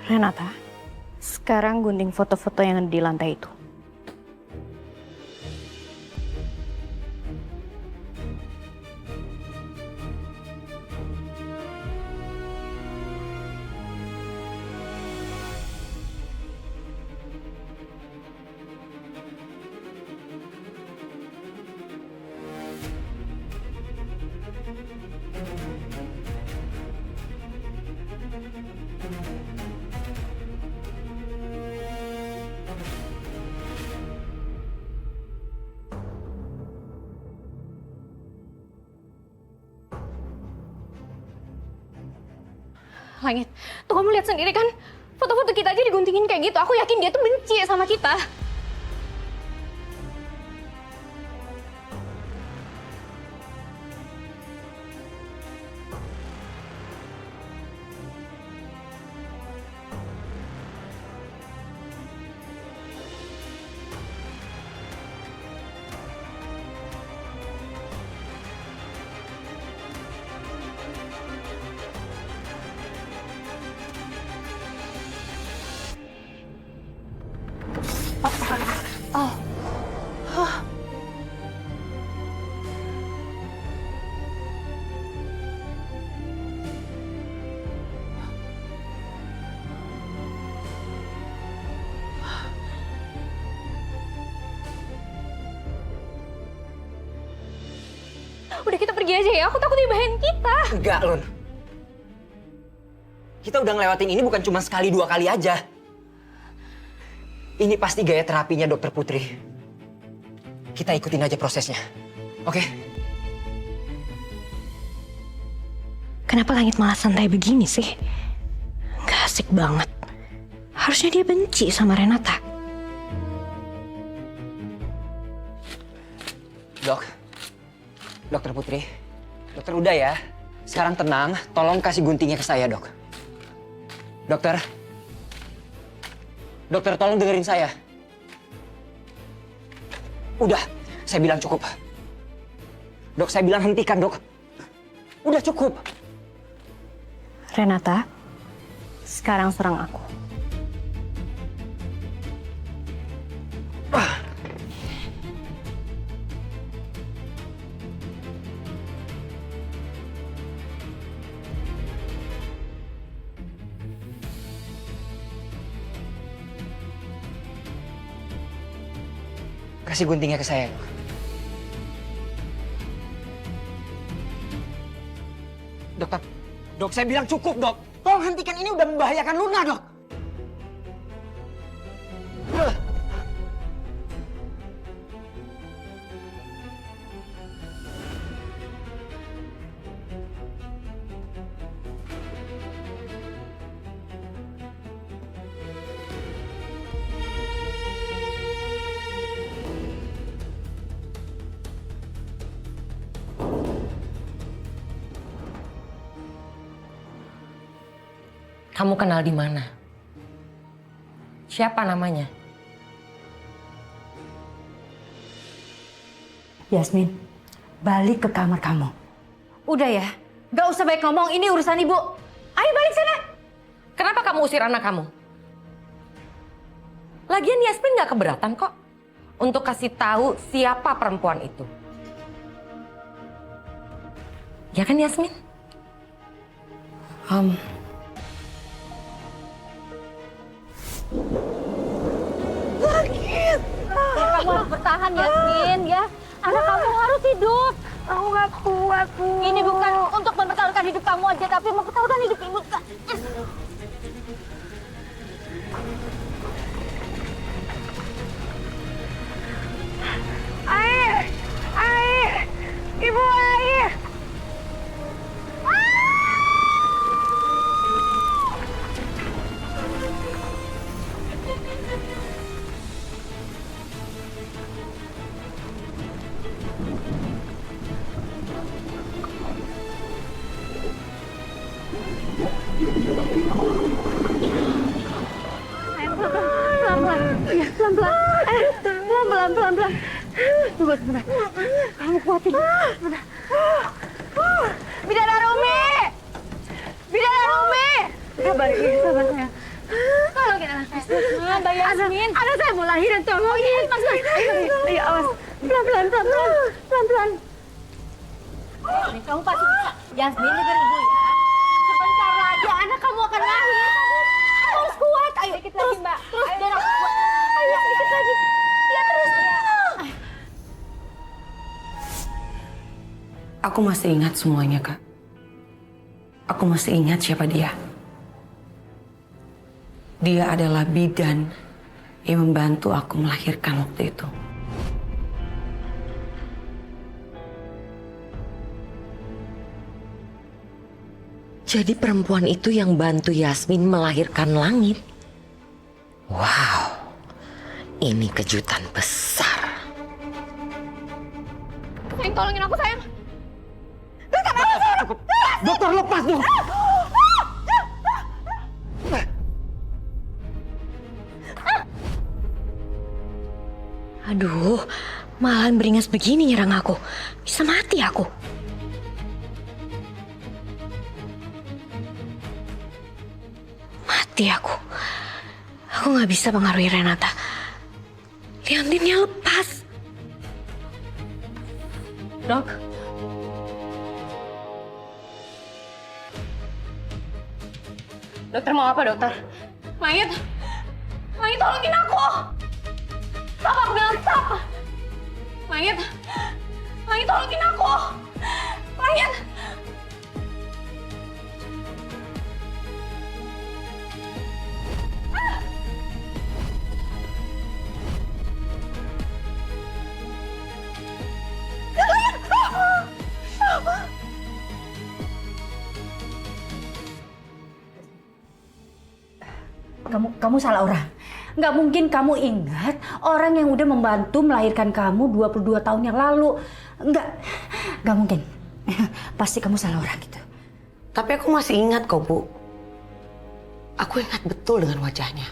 Renata, sekarang gunting foto-foto yang di lantai itu. Langit, tuh kamu lihat sendiri kan, foto-foto kita aja diguntingin kayak gitu. Aku yakin dia tuh benci sama kita. Udah kita pergi aja ya, aku takut dia bahayain kita. Enggak, Lun. Kita udah ngelewatin ini bukan cuma sekali dua kali aja. Ini pasti gaya terapinya Dokter Putri. Kita ikutin aja prosesnya. Oke? Kenapa Langit malah santai begini sih? Gak asik banget. Harusnya dia benci sama Renata. Dok. Dokter Putri. Dokter udah ya. Sekarang tenang, tolong kasih guntingnya ke saya, Dok. Dokter. Dokter, tolong dengerin saya. Udah, saya bilang cukup. Dok, saya bilang hentikan, Dok. Udah cukup. Renata, sekarang serang aku. Kasih guntingnya ke saya, Dok. Dokter, Dok, saya bilang cukup, Dok. Tolong hentikan, ini udah membahayakan Luna, Dok. Kamu kenal di mana? Siapa namanya? Yasmin, balik ke kamar kamu. Udah ya, gak usah banyak ngomong, ini urusan ibu. Ayo balik sana. Kenapa kamu usir anak kamu? Lagian Yasmin gak keberatan kok untuk kasih tahu siapa perempuan itu. Ya kan Yasmin? Kamu harus bertahan Yasmin ya. Anak kamu harus hidup. Aku gak kuat, Bu. Ini bukan untuk mempertaruhkan hidup kamu aja, tapi mempertaruhkan hidup ibu. Air! Air! Ibu, air! Pelan-pelan. Tunggu sebentar. Kamu kuatin. Sebentar. Bidadari Umi! Bidadari Umi! Sabar sayang. Tolongin anak saya. Mbak Yasmin. Anak saya mau lahiran, tolongin. Mas, Ayo, awas. Pelan-pelan, pelan-pelan. Pelan-pelan. kamu pasti bisa. Yasmin, dengerin ibu ya. Sebentar lagi anak kamu akan lahir. Kamu harus kuat. Ayo dikit lagi, Mbak. Terus, biar aku kuat. Ayo dikit lagi. Ya terus. Aku masih ingat semuanya, Kak. Aku masih ingat siapa dia. Dia adalah bidan yang membantu aku melahirkan waktu itu. Jadi perempuan itu yang bantu Yasmin melahirkan Langit. Wow, ini kejutan besar. Sayang, tolongin aku, sayang. Dokter, lepas dong! Aduh, malahan beringas begini nyerang aku. Bisa mati aku. Mati aku. Aku nggak bisa pengaruhi Renata. Liontinnya lepas. Dok. Dokter mau apa, dokter? Langit. Langit, tolongin aku. Stop, aku bilang stop. Langit. Langit, tolongin aku. Langit. Kamu salah orang. Nggak mungkin kamu ingat orang yang udah membantu melahirkan kamu 22 tahun yang lalu. Nggak mungkin. Pasti kamu salah orang gitu. Tapi aku masih ingat kok, Bu. Aku ingat betul dengan wajahnya.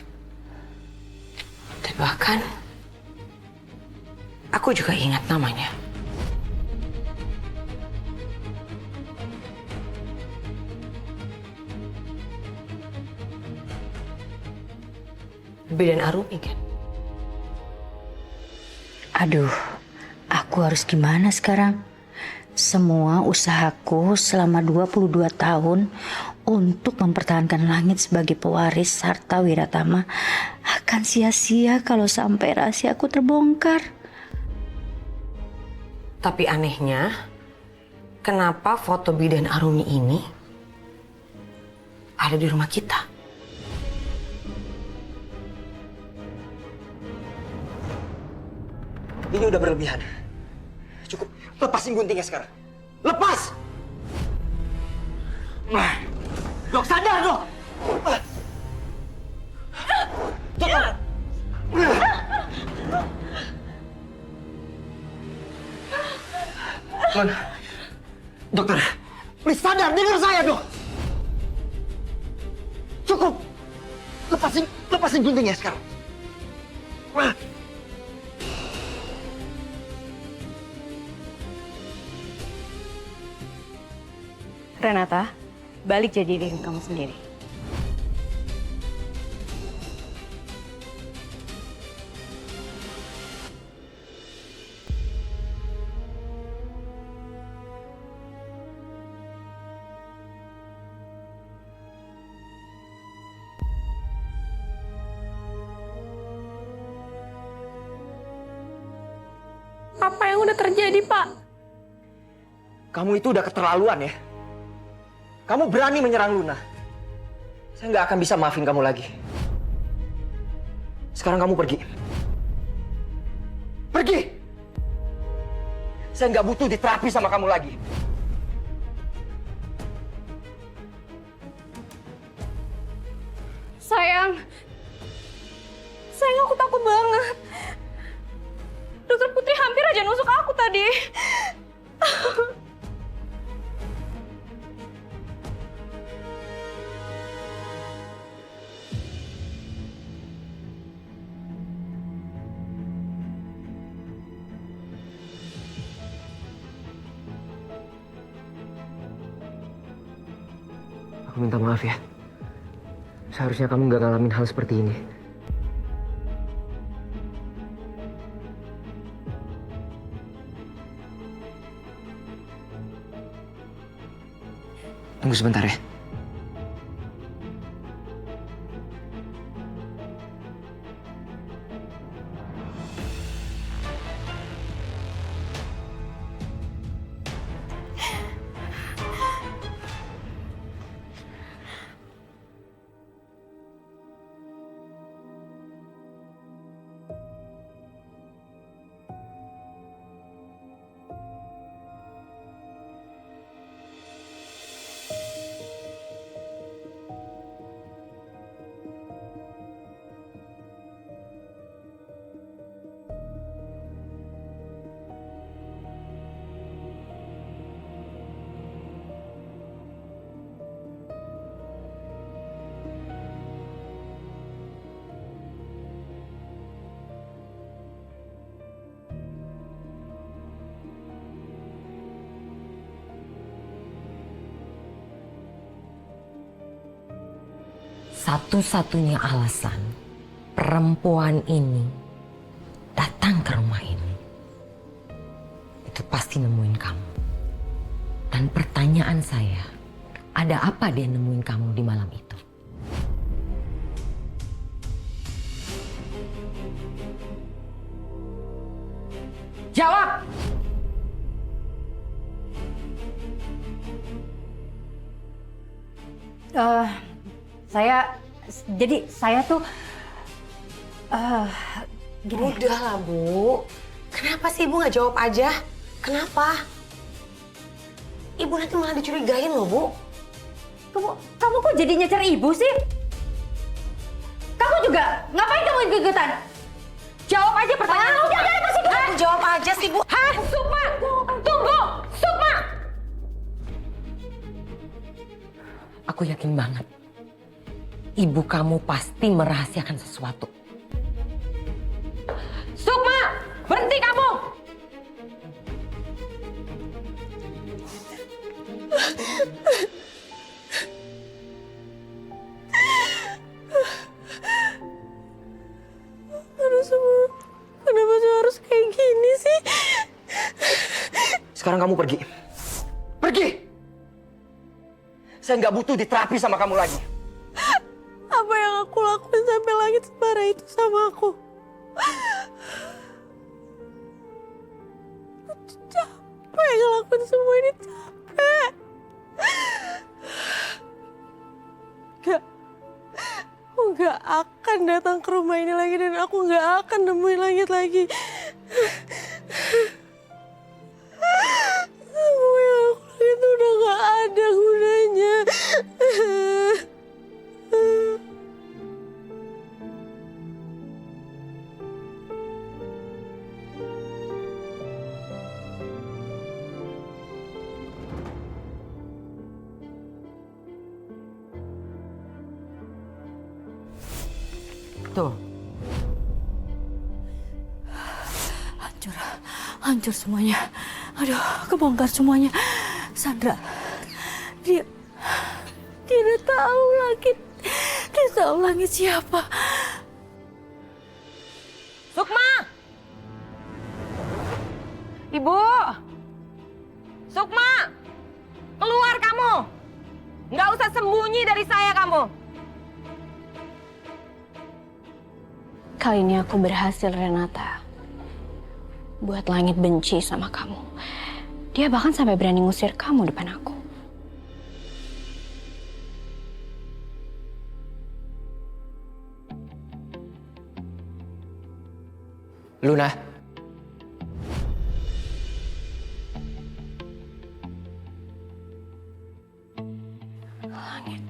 Dan bahkan, aku juga ingat namanya. Bidan Arumi kan? Aduh, aku harus gimana sekarang? Semua usahaku selama 22 tahun untuk mempertahankan Langit sebagai pewaris Sarta Wiratama akan sia-sia kalau sampai rahasiaku terbongkar. Tapi anehnya, kenapa foto Bidan Arumi ini ada di rumah kita? Ini udah berlebihan. Cukup, lepasin guntingnya sekarang. Lepas! Dok, sadar dok! Dok! Tuan, dokter, please sadar, dengar saya dok! Cukup! Lepasin guntingnya sekarang. Renata, balik jadi diri kamu sendiri. Apa yang udah terjadi, Pak? Kamu itu udah keterlaluan ya. Kamu berani menyerang Luna. Saya nggak akan bisa maafin kamu lagi. Sekarang kamu pergi. Pergi! Saya nggak butuh diterapi sama kamu lagi. Sayang, aku takut banget. Dokter Putri hampir aja nusuk aku tadi. Aku minta maaf ya. Seharusnya kamu nggak ngalamin hal seperti ini. Tunggu sebentar ya. Satu-satunya alasan perempuan ini datang ke rumah ini, itu pasti nemuin kamu. Dan pertanyaan saya, ada apa dia nemuin kamu di malam itu? Jawab! Saya tuh Udahlah, Bu. Kenapa sih Ibu nggak jawab aja? Kenapa? Ibu nanti malah dicurigain loh, Bu. kamu kok jadi nyecer ibu sih? Kamu juga ngapain kamu ikut-ikutan? Jawab aja pertanyaan. Udah pasti Bu, jawab aja sih, Bu. Hah? Sukma! Tunggu! Sukma! Aku yakin banget. Ibu kamu pasti merahasiakan sesuatu. Sukma! Berhenti kamu! Kenapa saya harus kayak gini sih? Sekarang kamu pergi. Pergi! Saya nggak butuh diterapi sama kamu lagi. Apa yang aku lakuin sampai langit separah itu sama aku? Capek ngelakuin semua ini, capek. Aku nggak akan datang ke rumah ini lagi dan aku nggak akan nemuin langit lagi. Semua yang aku lakuin itu udah nggak ada gunanya. Tuh, Hancur semuanya. Aduh, kebongkar semuanya. Sandra, dia udah tahu langit. Dia tahu langit siapa. Sukma! Ibu! Sukma! Keluar kamu! Nggak usah sembunyi dari saya kamu! Kali ini aku berhasil, Renata. Buat langit benci sama kamu. Dia bahkan sampai berani ngusir kamu depan aku. Luna. Langit.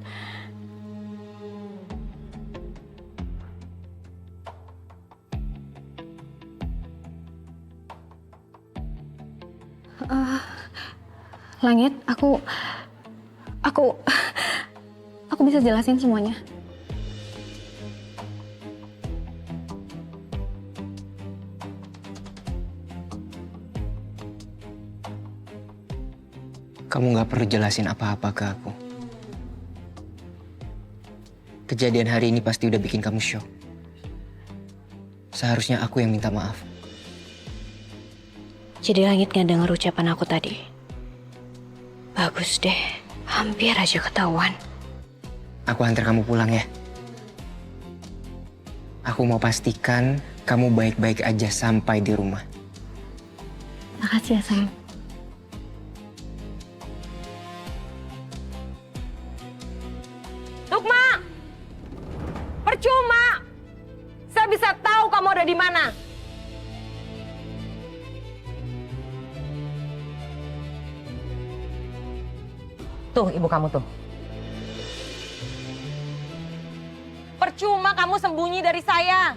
Langit, aku bisa jelasin semuanya. Kamu nggak perlu jelasin apa-apa ke aku. Kejadian hari ini pasti udah bikin kamu shock. Seharusnya aku yang minta maaf. Jadi Langit nggak dengar ucapan aku tadi. Bagus deh, hampir aja ketahuan. Aku antar kamu pulang ya. Aku mau pastikan kamu baik-baik aja sampai di rumah. Makasih ya sayang. Sukma! Percuma! Saya bisa tahu kamu ada di mana. Tuh, ibu kamu tuh. Percuma kamu sembunyi dari saya.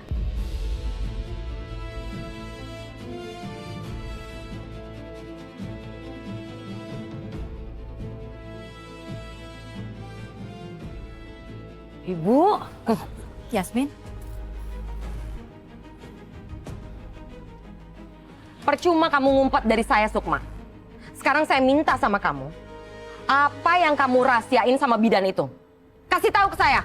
Ibu. Yasmin? Percuma kamu ngumpet dari saya, Sukma. Sekarang saya minta sama kamu. Apa yang kamu rahasiain sama bidan itu? Kasih tahu ke saya.